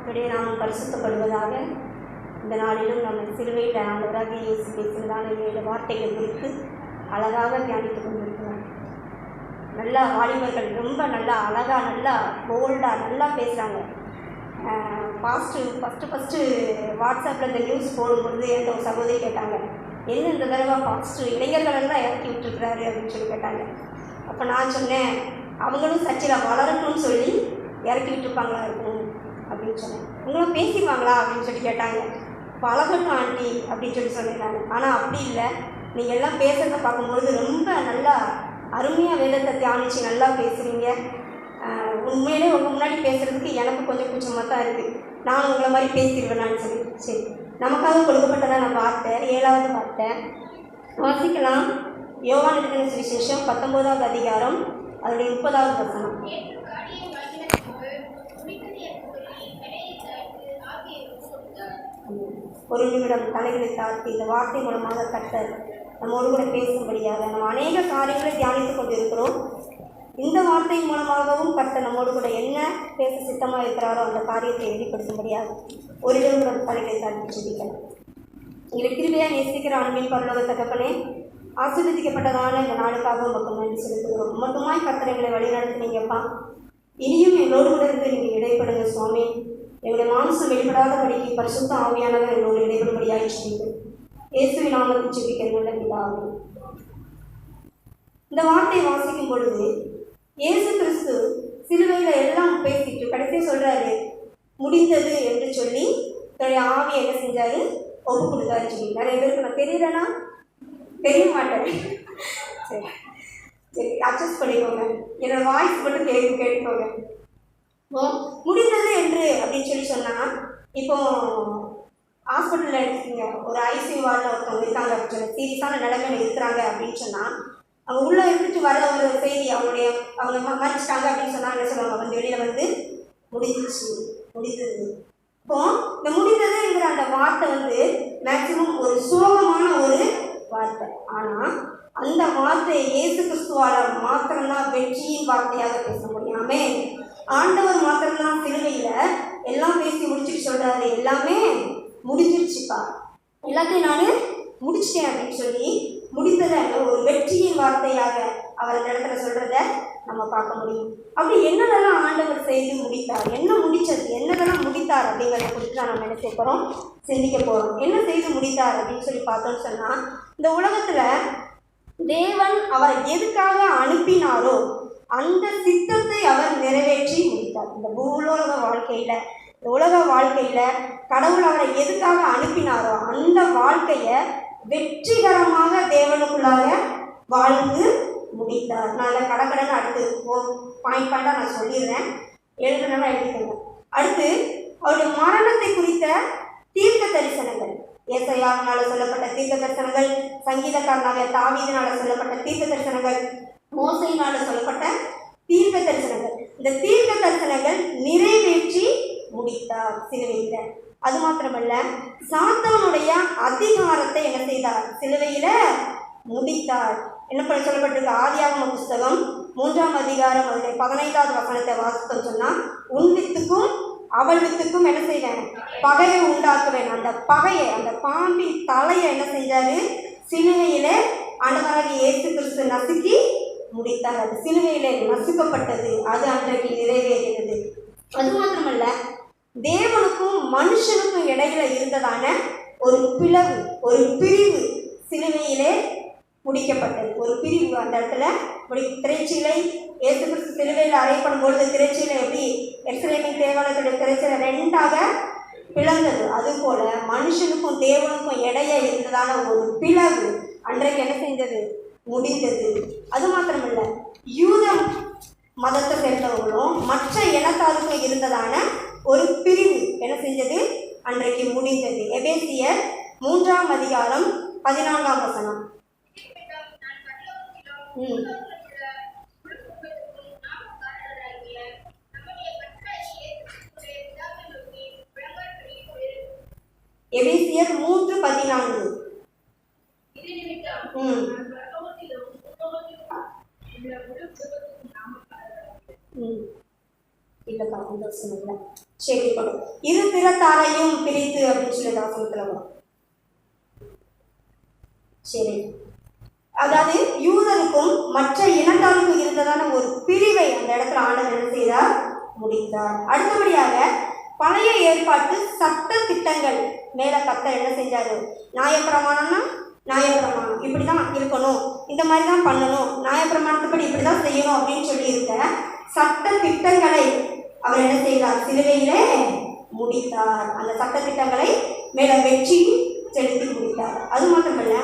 கர்த்தருடைய நாமம் பரிசுத்தப்படுவதாக. இந்த நாளிலும் நம்ம சிலுவையில் ஆண்டவராகிய இயேசு பேசினதான 7 வார்த்தைகள் குறித்து அழகாக தியானித்து கொண்டிருக்கிறோம். நல்லா வாலிபர்கள் ரொம்ப நல்லா அழகாக நல்லா போல்டாக நல்லா பேசுகிறாங்க. ஃபஸ்ட்டு வாட்ஸ்அப்பில் இந்த நியூஸ் போடும்பொழுது என்ற ஒரு சகோதரி கேட்டாங்க, என்ன இந்த தடவை ஃபஸ்ட்டு இளைஞர்களெல்லாம் இறக்கி விட்டுருக்குறாரு அப்படின்னு சொல்லி கேட்டாங்க. அப்போ நான் சொன்னேன், அவங்களும் சர்ச்சையில் வளரட்டும்னு சொல்லி இறக்கி விட்டுருப்பாங்களா இருக்கும் அப்படின்னு சொன்னேன். உங்களும் பேசிடுவாங்களா அப்படின்னு சொல்லி கேட்டாங்க. பழகட்டும் ஆண்டி அப்படின்னு சொல்லி சொன்னேன். ஆனால் அப்படி இல்லை, நீங்கள் எல்லாம் பேசுகிறத பார்க்கும்பொழுது ரொம்ப நல்லா அருமையாக வேதத்தை தியானித்து நல்லா பேசுகிறீங்க. உண்மையிலே உங்கள் முன்னாடி பேசுகிறதுக்கு எனக்கு கொஞ்சம் கூச்சமாக தான் இருக்குது. நான் உங்களை மாதிரி பேசிடுவேனான்னு சொல்லி. சரி, நமக்காக கொடுக்கப்பட்டதான வார்த்தை 7வது வார்த்தை வாசிக்கலாம். யோவான் எழுதின சுவிசேஷம் 19வது அதிகாரம் அதனுடைய 30வது வசனம். ஒரு நிமிடம் தலைகளை தாழ்த்தி இந்த வார்த்தை மூலமாக கர்த்தர் நம்மோடு கூட பேசும்படியாக நம்ம அநேக காரியங்களை தியானித்துக் கொண்டிருக்கிறோம். இந்த வார்த்தை மூலமாகவும் கர்த்தர் நம்மோடு கூட என்ன பேச சித்தமாக இருக்கிறாரோ அந்த காரியத்தை வெளிப்படுத்தும்படியாக ஒரு நிமிடம் தலைகளை தாழ்த்தி சொல்லிக்கலாம். எங்களை கிருபையாக நேசிக்கிற அன்பின் பரலோக தகப்பனே, ஆசீர்வதிக்கப்பட்டதான இந்த நாளுக்காக உங்களுக்கு நன்றி செலுத்துகிறோம். மட்டுமாய் கர்த்தர் எங்களை வழிநடத்தினீங்கப்பா. இனியும் எங்களோடு கூட இருந்து நீங்கள் இடைப்படுங்க சுவாமி. எங்களுடைய மாம்சம் வெளிப்படாதபடிக்கு பரிசுத்த ஆவியானவர் எங்களோடு இடைபடும்படியாக செய்யுங்கள். இயேசுவின் நாமத்தில் ஜெபிக்கிறேன் நல்ல பிதாவே. இந்த வார்த்தையை வாசிக்கும் பொழுது இயேசு கிறிஸ்து சிலுவையில் எல்லாம் பேசிட்டு கடைசி சொல்கிறாரு, முடிந்தது என்று சொல்லி தன்னுடைய ஆவியை என்ன செஞ்சாரு, ஒப்பு கொடுத்தாரு சொல்லி. நிறைய பேருக்கு நான் தெரியலன்னா தெரிய மாட்டேன். சரி சரி, அட்ஜஸ்ட் பண்ணிக்கோங்க. என்னோட வாய்ஸ் மட்டும் கேட்டுக்கோங்க. முடிந்தது என்று அப்படின்னு சொல்லி சொன்னால், இப்போ ஹாஸ்பிட்டலில் எடுத்துக்கிங்க, ஒரு ஐசியூ வார்டில் ஒருத்தவங்க இருக்காங்க அப்படின்னு சொல்லி சீரியஸான நிலைமையில் இருக்கிறாங்க அப்படின்னு சொன்னால், அவங்க உள்ளே இருந்துட்டு வர ஒரு செய்தி அவங்க மறைச்சிட்டாங்க அப்படின்னு சொன்னால் என்ன சொல்லுவாங்க, வந்து வெளியில் வந்து முடிஞ்சிச்சு, முடிந்தது. இப்போ இந்த முடிந்ததுங்கிற அந்த வார்த்தை வந்து மேக்சிமம் ஒரு சோகமான ஒரு வார்த்தை. ஆனால் அந்த வார்த்தையை இயேசு கிறிஸ்துவால் மாத்திரம்தான் வெற்றியின் வார்த்தையாக பேச முடியாமே. ஆண்டவர் மாத்திரம்தான் சிலுவையில் எல்லாம் பேசி முடிச்சுட்டு சொல்கிறாரு, எல்லாமே முடிஞ்சிருச்சுப்பா, எல்லாத்தையும் நான் முடிச்சிட்டேன் அப்படின்னு சொல்லி முடித்ததை ஒரு வெற்றியின் வார்த்தையாக அவர் இந்த இடத்துல சொல்கிறத நம்ம பார்க்க முடியும். அப்படி என்னதெல்லாம் ஆண்டவர் செய்து முடித்தார், என்ன முடித்தது, என்னதெல்லாம் முடித்தார் அப்படிங்கிறத குறித்து தான் நம்ம என்ன செய்ய போகிறோம், சிந்திக்க போகிறோம். என்ன செய்து முடித்தார் அப்படின்னு சொல்லி பார்த்தோன்னு சொன்னால், இந்த உலகத்தில் தேவன் அவரை எதுக்காக அனுப்பினாரோ அந்த சித்தத்தை அவர் நிறைவேற்றி முடித்தார். இந்த பூலோக வாழ்க்கையில், இந்த உலக வாழ்க்கையில் கடவுள் அவரை எதுக்காக அனுப்பினாரோ அந்த வாழ்க்கையை வெற்றிகரமாக தேவனுக்குள்ளாக வாழ்ந்து முடித்தார். நான் கடற்கடன் அடுத்து பாயிண்டாக நான் சொல்லிடுறேன், எழுதுனா எழுதிக்கோங்க. அடுத்து அவருடைய மரணத்தை குறித்த தீர்க்க தரிசனங்கள், ஏசாயாவினால் சொல்லப்பட்ட தீர்க்க தரிசனங்கள், சங்கீதக்காரனாக தாவீதினால் சொல்லப்பட்ட தீர்க்க தரிசனங்கள், மோசையினால் சொல்லப்பட்ட தீர்க்க தரிசனங்கள், இந்த தீர்க்க தரிசனங்கள் நிறைவேற்றி முடித்தார் சிலுவையில். அது மாத்திரமல்ல, சாத்தானுடைய அதிகாரத்தை என்ன செய்தார், சிலுவையில் முடித்தார். என்ன பண்ண சொல்லப்பட்டிருக்கு, ஆதியாகம புஸ்தகம் 3ஆம் அதிகாரம் அதனுடைய 15வது வசனத்தை வாசித்தோம் சொன்னால், உன் வித்துக்கும் அவள் வித்துக்கும் என்ன செய்வேன், பகையை உண்டாக்குவேன். அந்த பகையை, அந்த பாம்பின் தலையை என்ன செஞ்சாரு, சிலுவையிலே ஆண்டவராகிய இயேசு கிறிஸ்து நசுக்கி முடித்தார். அது சிலுவையிலே நசுக்கப்பட்டது, அது அன்றைக்கு நிறைவேறியது. அது மாத்திரமல்ல, தேவனுக்கும் மனுஷனுக்கும் இடையில இருந்ததான ஒரு பிளவு, ஒரு பிரிவு சிலுவையிலே முடிக்கப்பட்டது. ஒரு பிரிவு அந்த இடத்துல திரைச்சீலை, இயேசு கிறிஸ்து சிலுவையில் அறையப்படும் பொழுது திரைச்சீலை எப்படி எருசலேமின் தேவாலயத்துடைய திரைச்சீலை 2ஆக பிளந்தது, அதுபோல மனுஷனுக்கும் தேவனுக்கும் இடையே இருந்ததான ஒரு பிளவு அன்றைக்கு என்ன செஞ்சது, முடிந்தது. அது மாத்திரமல்ல, யூத மதத்தை சேர்ந்தவர்களும் மற்ற இனத்தாருக்கும் இருந்ததான ஒரு பிரிவு என்ன செஞ்சது, அன்றைக்கு முடிந்தது. எபேசியர் 3ஆம் அதிகாரம் 14ஆம் வசனம். எபேசியர் 3:14. இல்லைப்பா, அந்த வசனம் இல்லை. செழிப்படும். இரு திறத்தாரையும் பிரித்து அப்படின்னு சொல்லி வசனத்துல வரும். சரி, அதாவது யூதருக்கும் மற்ற இனத்தாருக்கும் இருந்ததான ஒரு பிரிவை அந்த இடத்துல ஆண்டவர் என்ன செய்தார்? முடித்தார். அடுத்தபடியாக பழைய ஏற்பாட்டு சட்ட திட்டங்கள் மேல கர்த்தர் என்ன செஞ்சாரு? நியாயப்பிரமாணம்னா நியாயப்பிரமாணம் இப்படிதான் இருக்கணும், இந்த மாதிரி தான் பண்ணணும், நியாயப்பிரமாணத்துப்படி இப்படிதான் செய்யணும் அப்படின்னு சொல்லி இருக்க சட்ட திட்டங்களை அவர் என்ன செய்தார்? சிலுவையிலே முடித்தார். அந்த சட்ட திட்டங்களை மேல வெற்றி செலுத்தி முடித்தார். அது மட்டுமல்ல,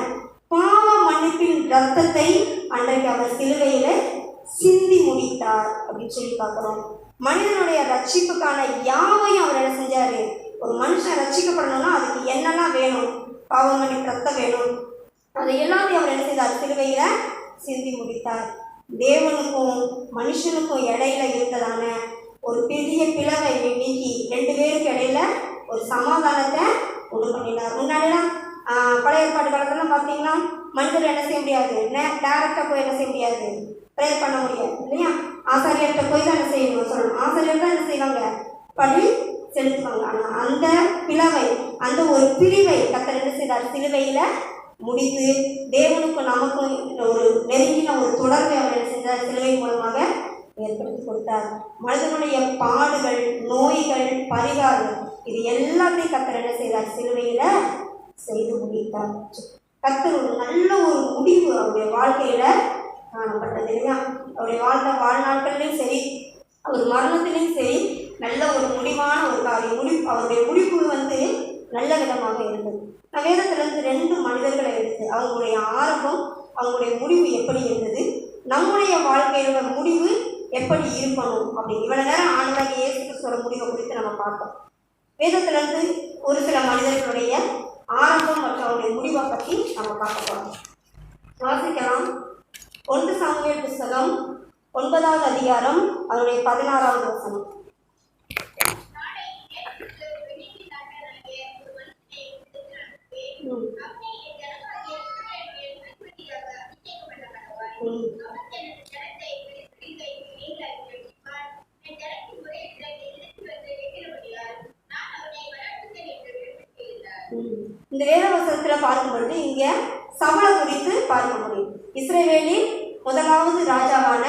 பாவ மன்னிப்பின் ரத்தத்தை அன்றைக்கு அவர் சிலுவையில சிந்தி முடித்தார் அப்படின்னு சொல்லி பார்க்கிறோம். மனிதனுடைய ரட்சிப்புக்கான யாவையும் அவர் என்ன செஞ்சாரு? ஒரு மனுஷன் ரட்சிக்கப்படணும்னா அதுக்கு என்னெல்லாம் வேணும்? பாவ மன்னிப்பு ரத்தம் வேணும். அதை எல்லாத்தையும் அவர் என்ன செய்தார்? சிலுவையில சிந்தி முடித்தார். தேவனுக்கும் மனுஷனுக்கும் இடையில இருந்ததான ஒரு பெரிய பிளவை நீக்கி 2 பேருக்கு இடையில ஒரு சமாதானத்தை உண்டு பண்ணினார். முன்னாடிலாம் பழைய ஏற்பாடு காலத்துலாம் பார்த்தீங்கன்னா மனிதர் என்ன செய்ய முடியாது, டேரக்டாக போய் என்ன செய்ய முடியாது, ப்ரேயர் பண்ண முடியாது இல்லையா? ஆசாரியர்கிட்ட போய் தான் என்ன செய்யணும் சொல்லணும். ஆசாரியர் தான் என்ன செய்வாங்க? பலி செலுத்துவாங்க. ஆனால் அந்த பிளவை, அந்த ஒரு பிரிவை கர்த்தர் என்ன செய்தார்? சிலுவையில முடித்து தேவனுக்கும் நமக்கும் ஒரு நெருங்கின ஒரு தொடர்பை அவர் என்ன செஞ்சார்? சிலுவை மூலமாக ஏற்படுத்தி கொடுத்தார். மனிதனுடைய பாடுகள், நோய்கள், பரிகாரம் இது எல்லாத்தையும் கர்த்தர் என்ன செய்தார்? சிலுவையில செய்து முடித்தார். கர்த்தர் ஒரு நல்ல ஒரு முடிவு அவருடைய வாழ்க்கையில காணப்பட்டது இல்லையா? அவருடைய வாழ்நாட்களிலும் சரி, அவர் மரணத்திலையும் சரி, நல்ல ஒரு முடிவான ஒரு காரியம். அவருடைய முடிவு நல்ல விதமாக இருந்தது. நான் வேதத்திலிருந்து 2 மனிதர்களை எடுத்து அவங்களுடைய ஆரம்பம், அவங்களுடைய முடிவு எப்படி இருந்தது, நம்முடைய வாழ்க்கையோட முடிவு எப்படி இருக்கணும் அப்படின்னு இவ்வளவு நேரம் ஆண்டவராகிய இயேசு கிறிஸ்துவோட முடிவை குறித்து நம்ம பார்த்தோம். வேதத்திலிருந்து ஒரு சில மனிதர்களுடைய ஆரம்பம் மற்றும் அவருடைய முடிவை பற்றி நம்ம பார்க்க போறோம். வாசிக்கலாம். 1 சாமுவேல் புஸ்தகம் 9வது அதிகாரம் அவருடைய 16வது வசனம். இந்த வேத வசனத்துல பார்க்கும் பொழுது இங்க சவுலை குறித்து பார்க்க முடியும். இஸ்ரவேலின் முதலாவது ராஜாவான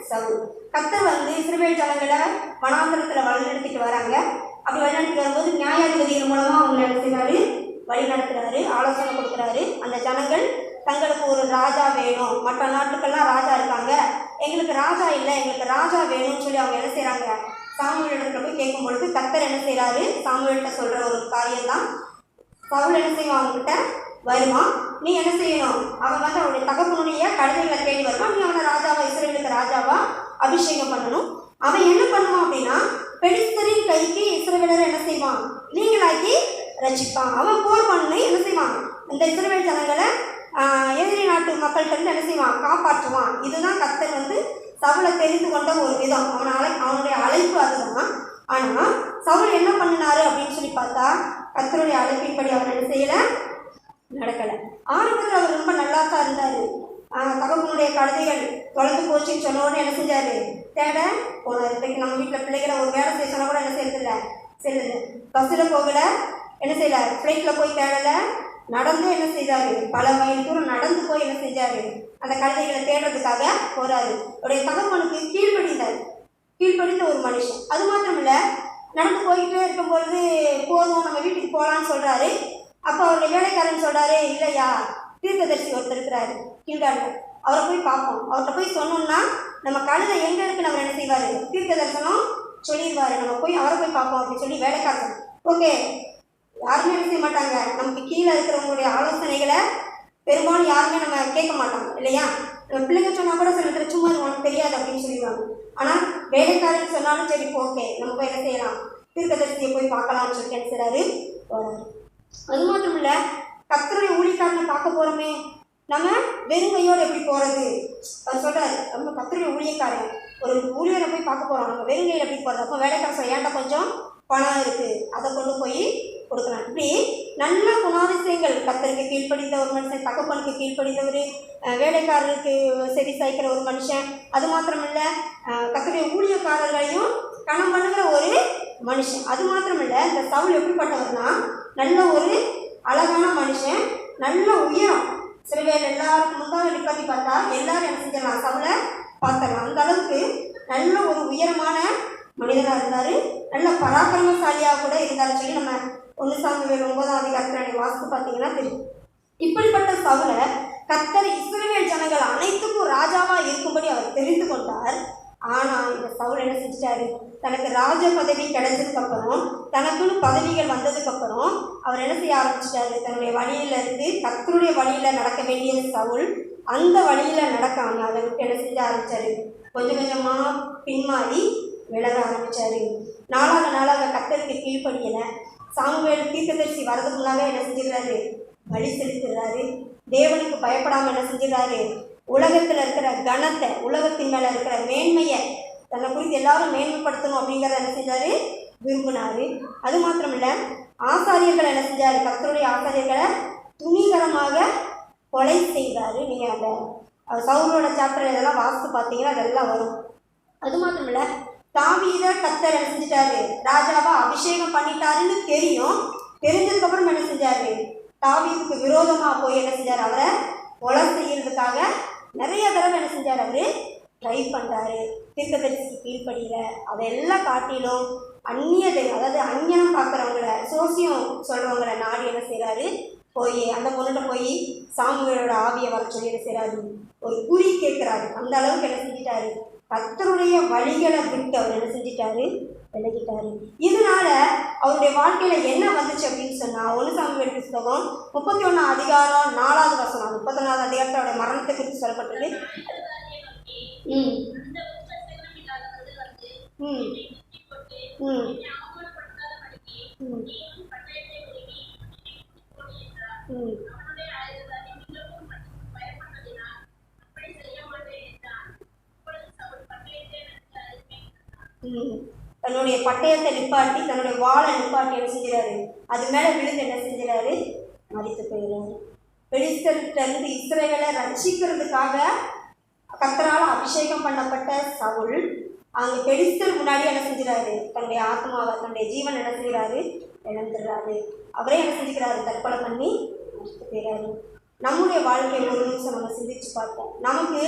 சவுல். கர்த்தர் இஸ்ரவேல் ஜனங்களை வனாந்தரத்துல வழிநடத்திட்டு வராங்க. அப்படி வழிநடத்திட்டு வரும்போது நியாயாதிபதிகள் மூலமா அவங்க என்ன செய்றாரு? வழி நடத்துறாரு, ஆலோசனை கொடுக்குறாரு. அந்த ஜனங்கள் தங்களுக்கு ஒரு ராஜா வேணும், மற்ற நாட்டுக்கெல்லாம் ராஜா இருக்காங்க, எங்களுக்கு ராஜா இல்லை, எங்களுக்கு ராஜா வேணும்னு சொல்லி அவங்க என்ன செய்றாங்க? சாமுவேலிடத்துல போய் கேட்கும் பொழுது கர்த்தர் என்ன செய்றாரு? சாமுவேல்கிட்ட சொல்ற ஒரு காரியம் தான். சவுல் என்ன செய்வான்? அவங்ககிட்ட வருவான். நீ என்ன செய்யணும்? அவன் அவனுடைய தகப்பனுடைய கழுதைகளை தேடி வருவான். நீ அவனை ராஜாவா, இஸ்ரவேலுக்கு ராஜாவா அபிஷேகம் பண்ணணும். அவன் என்ன பண்ணுவான் அப்படின்னா, பெலிஸ்தரின் கைக்கு இஸ்ரவேலரை என்ன செய்வான்? நீங்களாக்கி ரட்சிப்பான். அவன் போர் பண்ணி என்ன செய்வான்? இந்த இஸ்ரவேல் ஜனங்களை எதிரி நாட்டு மக்கள்கிட்ட என்ன செய்வான்? காப்பாற்றுவான். இதுதான் கர்த்தர் சவுலை தெரிந்து கொண்ட ஒரு விதம். அவனுடைய அழைப்பு அதுதான். ஆனால் சவுல் என்ன பண்ணினாரு அப்படின்னு சொல்லி பார்த்தா, கர்த்தருடைய அழைப்பின்படி அவர் என்ன செய்யல, நடக்கலை. ஆரம்பத்தில் அவர் ரொம்ப நல்லா தான் இருந்தார். தகப்பனுடைய கழுதைகள் தொலைந்து போச்சுன்னு சொன்ன உடனே என்ன செஞ்சாரு? தேட போனார். இன்றைக்கு நம்ம வீட்டில் பிள்ளைகளை ஒரு வேலை செய்ய சொன்னால் கூட என்ன செய்யறதில்ல, செல்லுது. பஸ்ஸில் போகலை, என்ன செய்யலை, ஃப்ளைட்டில் போய் தேடலை, நடந்து என்ன செய்தாரு? பல மைல் தூரம் நடந்து போய் என்ன செஞ்சாரு? அந்த கழுதைகளை தேடுறதுக்காக போறாரு. அவருடைய தகப்பனுக்கு கீழ்ப்படிந்த ஒரு மனுஷன். அது மாத்திரம் இல்லை, நடந்து போய்கிட்டே இருக்கும்பொழுது போதும் நம்ம வீட்டுக்கு போகலான்னு சொல்கிறாரு. அப்போ அவருடைய வேலைக்காரன் சொல்கிறாரு, இல்லையா, தீர்க்கதரிசி ஒருத்தர் இருக்கிறாரு கீழ்காலில், அவரை போய் பார்ப்போம். அவர்கிட்ட போய் சொன்னோம்னா நம்ம கழுதை எங்கே இருக்குன்னு அவர் என்ன செய்வார்? தீர்க்க தரிசனம் சொல்லிடுவார். நம்ம போய் அவரை போய் பார்ப்போம் அப்படின்னு சொல்லி வேலைக்காரன். ஓகே, யாருமே என்ன செய்ய மாட்டாங்க, நமக்கு கீழே இருக்கிறவங்களுடைய ஆலோசனைகளை பெரும்பாலும் யாருமே நம்ம கேட்க மாட்டாங்க இல்லையா? நம்ம பிள்ளைங்க சொன்னால் கூட சில பேர் சும்மா உனக்கு தெரியாது அப்படின்னு சொல்லிடுவாங்க. ஆனால் வேலைக்காரன் சொன்னாலும் சரி, ஓகே நம்ம போய் என்ன செய்யலாம், தீர்க்கதரிசியை போய் பார்க்கலாம்னு சொல்லிட்டு என்ன செய்கிறாரு? போகிறாரு. அது மட்டும் இல்லை, கர்த்தருடைய ஊழியக்காரனை பார்க்க போகிறோமே, நம்ம வெறுங்கையோடு எப்படி போகிறது? அவர் சொல்கிறார், நம்ம கர்த்தருடைய ஊழியக்காரன் ஒரு ஊழியரை போய் பார்க்க போகிறோம், நம்ம வெறுங்கையில் எப்படி போகிறது? அப்போ வேலைக்காரன் சொல்ல, ஏன்ட்ட கொஞ்சம் பணம் இருக்குது, அதை கொண்டு போய் கொடுக்கலாம். இப்படி நல்ல குணாதிசயங்கள், கர்த்தருக்கு கீழ்ப்படிந்த ஒரு மனுஷன், தகப்பனுக்கு கீழ்ப்படிந்தவர், வேலைக்காரருக்கு செவி சாய்க்கிற ஒரு மனுஷன், அது மாத்திரம் இல்லை, கர்த்தருடைய ஊழியக்காரர்களையும் கணம் பண்ணுகிற ஒரு மனுஷன். அது மாத்திரமில்லை, இந்த சவுல் எப்படிப்பட்டவர்னா நல்ல ஒரு அழகான மனுஷன், நல்ல உயரம். சில பேர் எல்லாருக்கும் முன்னாடி நிப்பாட்டி பார்த்தா எல்லாரும் என்ன செஞ்சிடலாம், சவுலை பார்த்துடலாம். அந்த அளவுக்கு நல்ல ஒரு உயரமான மனிதனாக இருந்தார், நல்ல பராக்கிரமசாலியாக கூட இருந்தார் சொல்லி நம்ம 1 சாமுவேல் 9ஆம் அதிகாரத்தில் வாசித்து பார்த்தீங்கன்னா தெரியும். இப்படிப்பட்ட சவுலை கர்த்தர் இஸ்ரவேல் ஜனங்கள் அனைத்துக்கும் ராஜாவாக இருக்கும்படி அவர் தெரிந்து கொண்டார். ஆனால் இந்த சவுல் என்ன செஞ்சிட்டாரு, தனக்கு ராஜ பதவி கிடைச்சதுக்கப்புறம், தனக்குன்னு பதவிகள் வந்ததுக்கப்புறம் அவர் என்ன செய்ய ஆரம்பிச்சிட்டாரு, தன்னுடைய வழியில இருந்து கர்த்தருடைய வழியில் நடக்க வேண்டிய சவுல் அந்த வழியில் நடக்காமல் அதை விட்டு என்ன செஞ்ச ஆரம்பித்தார், கொஞ்சம் கொஞ்சமாக பின்மாறி விலக ஆரம்பித்தார். நாளாக கர்த்தருக்கு கீழ்ப்படியலை. சாமுவேல் தீர்க்கதரிசி வரதுக்கு முன்னாலே என்ன செஞ்சிடறாரு, பலி செலுத்துகிறாரு. தேவனுக்கு பயப்படாமல் என்ன செஞ்சிடறாரு, உலகத்தில் இருக்கிற கனத்தை, உலகத்தின் மேலே இருக்கிற மேன்மையை, தன்னை குறித்து எல்லாரும் மேன்மைப்படுத்தணும் அப்படிங்கிறத என்ன செஞ்சார், விரும்பினார். அது மாத்திரமில்லை, ஆசாரியர்களை என்ன செஞ்சார், கர்த்தருடைய ஆசாரியர்களை துணிகரமாக கொலை செய்தார். நீங்கள் அந்த சவுலோட சாப்டர் இதெல்லாம் வாசித்து பார்த்தீங்கன்னா அதெல்லாம் வரும். அது மாத்திரமில்லை, தாவீதை கர்த்தர் என்ன செஞ்சிட்டாரு, ராஜாவா அபிஷேகம் பண்ணிட்டாருன்னு தெரியும். தெரிஞ்சதுக்கப்புறம் என்ன செஞ்சார், தாவீதுக்கு விரோதமாக போய் என்ன செஞ்சார், அவரை கொலை செய்யறதுக்காக நிறைய தடவை என்ன செஞ்சார், அவர் ட்ரை பண்ணுறாரு. தீர்க்கதரிசிக்கு கீழ்ப்படியில. அதெல்லாம் காட்டிலும் அந்நியதை, அதாவது அந்நியனம் பார்க்குறவங்கள, சோசியம் சொல்கிறவங்கள நாடி என்ன செய்கிறாரு, போய் அந்த பொண்ணுகிட்ட போய் சாமுவேலோட ஆவியை வர சொல்லி என்ன செய்கிறாரு, ஒரு குறி கேட்குறாரு. அந்த அளவுக்கு என்ன செஞ்சிட்டாரு, கர்த்தருடைய வழிகளை விட்டு அவர் என்ன செஞ்சிட்டாரு, விலகிட்டாரு. இதனால அவருடைய வாழ்க்கையில் என்ன வந்துச்சு அப்படின்னு சொன்னால், 1 சாமுவேல் புத்தகம் 31ஆம் அதிகாரம் 4வது வசனம், 31ஆவது அதிகாரத்தில் அவருடைய மரணத்தை குறித்து சொல்லப்பட்டது. ம் ம் ம் ம் தன்னுடைய பட்டயத்தை நிப்பாட்டி, தன்னுடைய வாளை நிப்பாட்டி என்ன செஞ்சிடாரு, அது மேலே விழுந்து என்ன செஞ்சிடாரு, மறித்து போயிடுறாரு. பெலிஸ்தரிலிருந்து இஸ்ரவேலை ரட்சிக்கிறதுக்காக கர்த்தரால் அபிஷேகம் பண்ணப்பட்ட சவுல் அங்கே பெலிஸ்தர் முன்னாடி என்ன செஞ்சிடாரு, தன்னுடைய ஆத்மாவை, தன்னுடைய ஜீவன் என்ன செய்கிறாரு, இழந்துடுறாரு. அவரே என்ன செஞ்சுக்கிறாரு, தற்கொலை பண்ணி மறித்து போயிடாரு. நம்முடைய வாழ்க்கையில் ஒரு நிமிஷம் நம்ம சிந்திச்சு பார்ப்போம். நமக்கு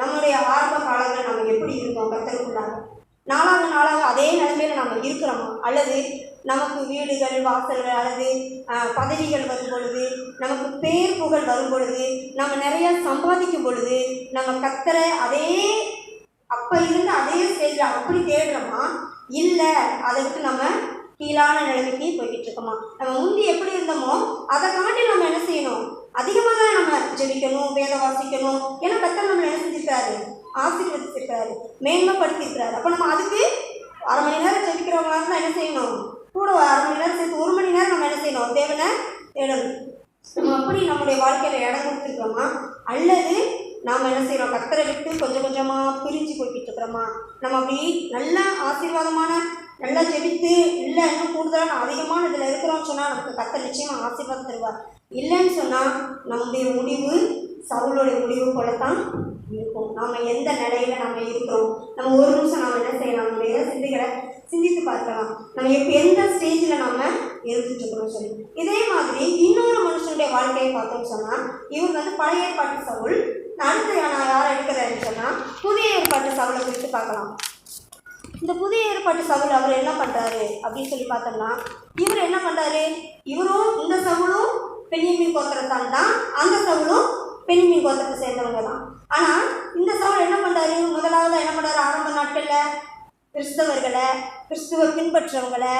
நம்முடைய ஆரம்ப காலங்களில் நம்ம எப்படி இருந்தோம், கர்த்தருக்குள்ளாக நாளாக அதே நிலைமையில் நம்ம இருக்கிறோமா, அல்லது நமக்கு வீடுகள், வாசல்கள், அல்லது பதவிகள் வரும் பொழுது, நமக்கு பேர் புகழ் வரும் பொழுது, நம்ம நிறைய சம்பாதிக்கும் பொழுது நம்ம கர்த்தரை அதே அப்போ இருந்து அதே ஸ்டேஜில் அப்படி தேடுறோமா, இல்லை அதை விட்டு நம்ம கீழான நிலைமைக்கு போய்கிட்டு இருக்கோமா? நம்ம முந்தி எப்படி இருந்தோமோ அதை காட்டி நம்ம என்ன செய்யணும், அதிகமாக தான் நம்ம ஜெபிக்கணும், வேத வாசிக்கணும். ஏன்னா கர்த்தர் நம்ம என்ன செஞ்சிருக்காரு, ஆசீர்வதிச்சிருக்காரு, மேன்மைப்படுத்திருக்கிறாரு. அப்போ நம்ம அதுக்கு 1/2 மணி நேரம் ஜெபிக்கிறவங்களாக தான் என்ன செய்யணும், கூட 1/2 மணி நேரம் சேர்த்து 1 மணி நேரம் நம்ம என்ன செய்யணும், தேவனை தேடணும். நம்ம அப்படி நம்முடைய வாழ்க்கையில் இடம் கொடுத்துருக்கிறோமா, அல்லது நாம் என்ன செய்கிறோம், கர்த்தரை விட்டு கொஞ்சம் கொஞ்சமாக பிரிஞ்சு போய்கிட்டு இருக்கிறோமா? நம்ம அப்படி நல்ல ஆசீர்வாதமான நல்லா ஜெபித்து, இல்லை இன்னும் கூடுதலான அதிகமான இதில் இருக்கிறோம்னு சொன்னால் நமக்கு கர்த்தர் நிச்சயமாக ஆசீர்வாதம் தருவார். இல்லைன்னு சொன்னால் நம்முடைய முடிவு சவுளுடைய முடிவு போலத்தான் இருக்கும். நாம் எந்த நிலையில் நம்ம இருக்கிறோம், நம்ம ஒரு நிமிஷம் நம்ம என்ன செய்யலாம், நம்முடைய சிந்தைகளை சிந்தித்து பார்க்கலாம். நம்ம இப்போ எந்த ஸ்டேஜில் நம்ம இருந்துட்டு இருக்கிறோம் சொல்லி. இதே மாதிரி இன்னொரு மனுஷனுடைய வாழ்க்கையை பார்த்தோம்னு சொன்னால், இவர் வந்து பழைய ஏற்பாட்டு சவுல். அடுத்து நான் யாரை எடுக்கிறேன்னு சொன்னால், புதிய ஏற்பாட்டு சவுளை குறித்து பார்க்கலாம். இந்த புதிய ஏற்பாட்டு சவுல் அவர் என்ன பண்ணுறாரு அப்படின்னு சொல்லி பார்த்தோம்னா, இவர் என்ன பண்ணுறாரு, இவரும் இந்த சவுலும் பென்யமீன் கோத்திரத்தான் தான், அந்த சவுலும் பென்யமீன் கோத்திரத்தை சேர்ந்தவங்க தான். ஆனால் இந்த சவுல் என்ன பண்ணுறாரு, முதலாவது என்ன பண்ணுறாரு, ஆரம்ப நாட்களில் கிறிஸ்தவர்களை, கிறிஸ்துவ பின்பற்றவங்களை,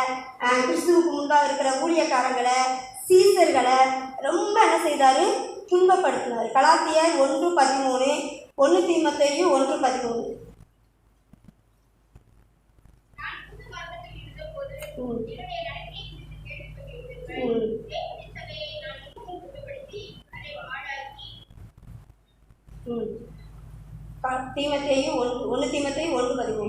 கிறிஸ்துவுக்கு முன்பாக இருக்கிற ஊழியக்காரங்களை, சீசர்களை ரொம்ப என்ன செய்தார், துன்பப்படுத்தினார். கலாத்தியர் 1:13, 1 தீமோத்தேயு 1:13. தீமோத்தேயு 1 தீமோத்தேயு 1:13.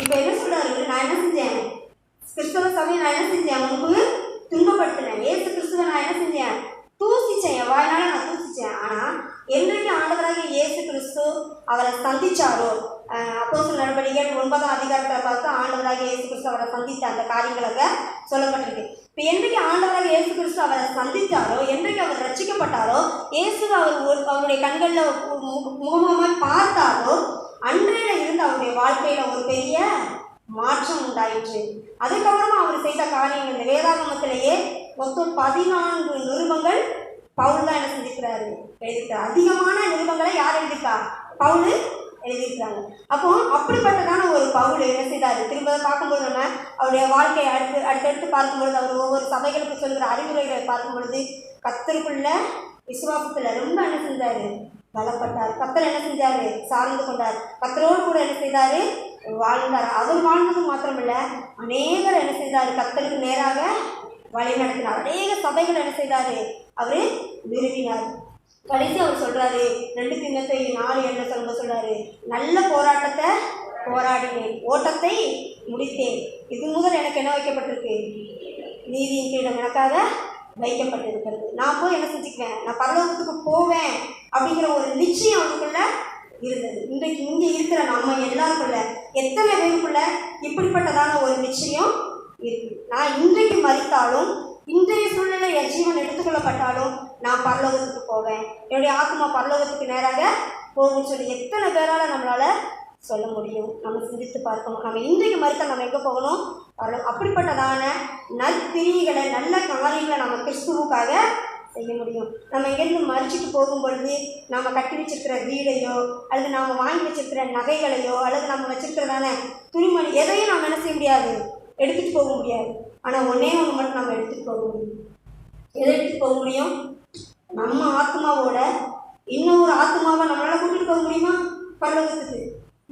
இப்போ இப்போ என்ன சொல்றாரு, நான் என்ன செஞ்சேன், கிறிஸ்தவ சபையை நான் என்ன செஞ்சேன், முன்பு துன்பப்படுத்தினேன். ஏசு கிறிஸ்துவை நான் என்ன செஞ்சேன், தூசிச்சேன், என் வாயினால நான் தூசிச்சேன். ஆனால் என்றைக்கு ஆண்டவராகிய இயேசு கிறிஸ்து அவரை சந்திச்சாரோ, அப்போஸ்தலர் நடவடிக்கைகள் 9ஆம் அதிகாரத்தில் பார்த்து ஆண்டவராகிய இயேசு கிறிஸ்து அவரை சந்தித்த அந்த காரியங்களாக சொல்லப்பட்டிருக்கு. இப்போ என்றைக்கு ஆண்டவராக இயேசு கிறிஸ்து அவரை சந்தித்தாரோ, என்றைக்கு அவர் ரட்சிக்கப்பட்டாரோ, இயேசு அவருடைய கண்களில் முகமுகமாக பார்த்தாரோ, அன்றையில இருந்து அவருடைய வாழ்க்கையில் ஒரு பெரிய மாற்றம் உண்டாயிற்று. அதுக்கப்புறமா அவர் செய்த காரியங்கள் இந்த வேதாகமத்திலேயே மொத்தம் 14 நிருபங்கள் பவுல் தான் என்ன செஞ்சிருக்கிறாரு, எழுதியிருக்காரு. அதிகமான நிருபங்களை யார் எழுதியிருக்கா, பவுல் எழுதியிருக்கிறாங்க. அப்போ அப்படிப்பட்டதான ஒரு பவுல் என்ன செய்தார், திரும்ப பார்க்கும்போது நம்ம அவருடைய வாழ்க்கையை அடுத்தடுத்து பார்க்கும்பொழுது அவர் ஒவ்வொரு சபைகளுக்கு சொல்கிற அறிவுரைகளை பார்க்கும்பொழுது கர்த்தருக்குள்ள விசுவாசத்தில் ரொம்ப என்ன செஞ்சார், பலப்பட்டார். கர்த்தர் என்ன செஞ்சார், சார்ந்து கொண்டார். கர்த்தரோடு கூட என்ன செய்தார், வாழ்ந்தார். அவர் வாழ்ந்தது மாத்திரமில்லை, அநேகர் என்ன செய்தார், கர்த்தருக்கு நேராக வழி நடத்தினார். அநேக சபைகள் என்ன செய்தார், அவர் விரும்பினார். கடைசி அவர் சொல்கிறாரு 2 தீமோத்தேயு 4:7 சொல்கிறாரு, நல்ல போராட்டத்தை போராடினேன், ஓட்டத்தை முடித்தேன், இது முதல் எனக்கு என்ன வைக்கப்பட்டிருக்கு, நீதியின் கீழம் எனக்காக வைக்கப்பட்டிருக்கிறது. நான் போய் என்ன செஞ்சுக்குவேன், நான் பரலோகத்துக்கு போவேன் அப்படிங்கிற ஒரு நிச்சயம் அவனுக்குள்ள இருந்தது. இன்றைக்கு இங்கே இருக்கிற நம்ம எல்லாருக்குள்ள எத்தனை பேருக்குள்ள இப்படிப்பட்டதான ஒரு நிச்சயம் இருக்கு. நான் இன்றைக்கு மரித்தாலும், இன்றைய சூழ்நிலை என் ஜீவன் எடுத்துக்கொள்ளப்பட்டாலும் நான் பரலோகத்துக்கு போவேன், என்னுடைய ஆத்மா பரலோகத்துக்கு நேராக போகும்னு சொல்லி எத்தனை பேரால் நம்மளால் சொல்ல முடியும்? நம்ம சிந்தித்து பார்க்கணும். நம்ம இன்றைக்கு மரித்தால் நம்ம எங்கே போகணும், அப்படிப்பட்டதான நற்கிரியைகளை நல்ல காரியங்களை நம்ம கிறிஸ்துவுக்காக செய்ய முடியும். நம்ம எங்கேருந்து மறிச்சிட்டு போகும்பொழுது நம்ம கட்டி வச்சிருக்கிற வீடையோ அல்லது நாம் வாங்கி வச்சிருக்கிற நகைகளையோ அல்லது நம்ம வச்சிருக்கிறதான துணிமணி எதையும் நம்ம என்ன செய்ய முடியாது, எடுத்துகிட்டு போக முடியாது. ஆனால் ஒன்றே ஒன்று மட்டும் நம்ம எடுத்துகிட்டு போக முடியும். எதை எடுத்துகிட்டு போக முடியும், நம்ம ஆத்மாவோட இன்னொரு ஆத்மாவை நம்மளால் கூட்டிகிட்டு போக முடியுமா, பரலோகத்துக்கு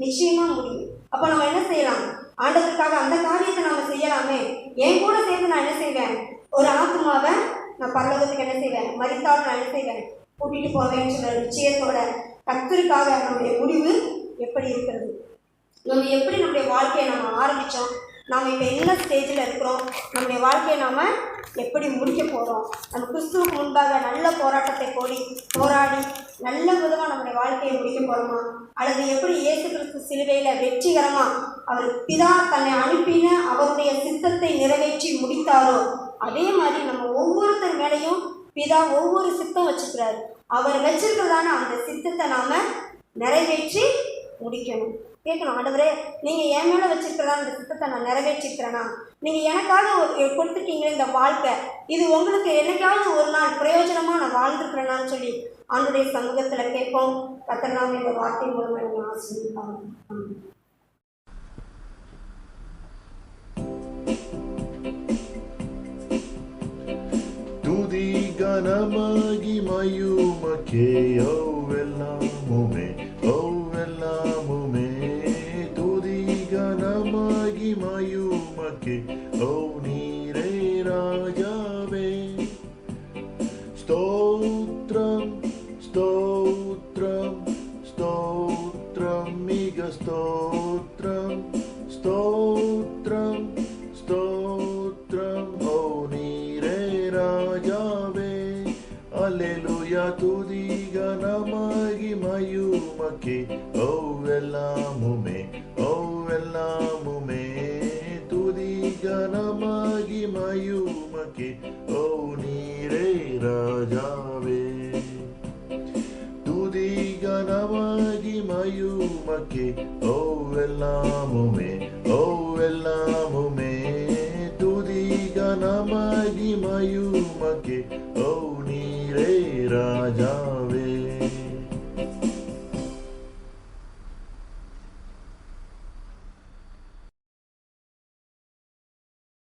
நிச்சயமாக முடியும். அப்போ நம்ம என்ன செய்யலாம், ஆண்டவருக்காக அந்த காரியத்தை நம்ம செய்யலாமே. என் கூட சேர்ந்து நான் என்ன செய்வேன், ஒரு ஆத்மாவை நான் பரலோகத்துக்கு என்ன செய்வேன், மரித்தாலும் நான் என்ன செய்வேன், கூட்டிகிட்டு போவேன்னு சொல்கிற நிச்சயத்தோட கர்த்தருக்காக நம்முடைய முடிவு எப்படி இருக்கிறது, நம்ம எப்படி நம்முடைய வாழ்க்கையை நம்ம ஆரம்பித்தோம், நாம் இப்போ என்ன ஸ்டேஜில் இருக்கிறோம், நம்முடைய வாழ்க்கையை நாம் எப்படி முடிக்க போகிறோம், நம்ம கிறிஸ்துவுக்கு முன்பாக நல்ல போராட்டத்தை போராடி நல்ல விதமாக நம்முடைய வாழ்க்கையை முடிக்க போகிறோமா, அல்லது எப்படி இயேசு கிறிஸ்து சிலுவையில் வெற்றிகரமாக அவர் பிதா தன்னை அனுப்பின அவருடைய சித்தத்தை நிறைவேற்றி முடித்தாரோ அதே மாதிரி நம்ம ஒவ்வொருத்தர் மேலேயும் பிதா ஒவ்வொரு சித்தம் வச்சுக்கிறாரு. அவர் வச்சிருக்கிறதான அந்த சித்தத்தை நாம் நிறைவேற்றி முடிக்கணும். கேட்கணும், ஆண்டவரே நீங்கள் என் மேலே வச்சுருக்கிறதா இந்த சித்தத்தை நான் நிறைவேற்றிருக்கிறேன்னா, நீங்கள் எனக்காக கொடுத்துட்டீங்களே இந்த வாழ்க்கை, இது உங்களுக்கு என்னைக்காவது ஒரு நாள் பிரயோஜனமாக நான் வாழ்ந்துருக்கிறேனான்னு சொல்லி ஆண்டுடைய சமூகத்தில் கேட்போம். கர்த்தர் நாம இந்த வார்த்தை மூலமாக நீங்கள் ஆசீர்வதிப்பாங்க. துதி கனமாகி மயுமக்கே எல்லாமுமே எல்லாமுமே, துதி கனமாகி மயுமக்கே ஓ நீரே ராஜாவே, ஸ்தோத்ரம் ஸ்தோத்ரம் ஸ்தோத்ரம் மிக ஸ்தோத்ரம் ஸ்தோத்ரம் ஸ்தோத்ரம் ஓ நீரே ராஜாவே. அல்லேலூயா, துதி கனமாகி மயுமக்கே ஓ எல்லாமுமே எல்லாமுமே, துதி கனமாகி மயுமக்கே ஓ நீரே ராஜாவே. துதி கனமாகி மயுமக்கே ஓ எல்லாமுமே எல்லாமுமே.